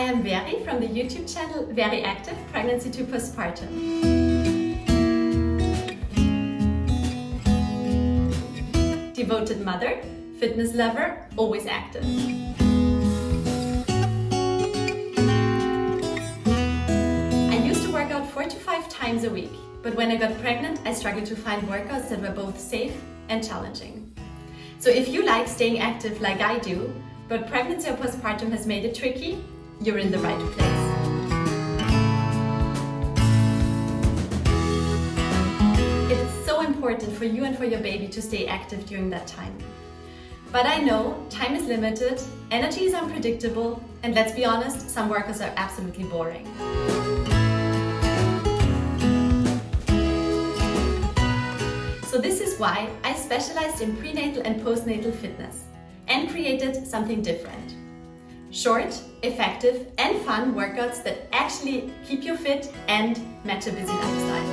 am Veri from the YouTube channel VeriActive, Pregnancy to Postpartum. Devoted mother, fitness lover, always active. I used to work out 4 to 5 times a week, but when I got pregnant, I struggled to find workouts that were both safe and challenging. So if you like staying active like I do, but pregnancy or postpartum has made it tricky, you're in the right place. It's so important for you and for your baby to stay active during that time. But I know time is limited, energy is unpredictable, and let's be honest, some workouts are absolutely boring. So this is why I specialized in prenatal and postnatal fitness and created something different. Short, effective and fun workouts that actually keep you fit and match a busy lifestyle.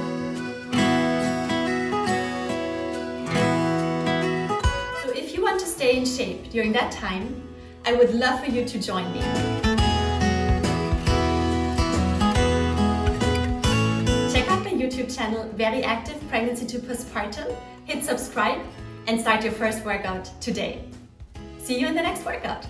So if you want to stay in shape during that time, I would love for you to join me. Check out my YouTube channel VeriActive Pregnancy to Postpartum, hit subscribe and start your first workout today. See you in the next workout.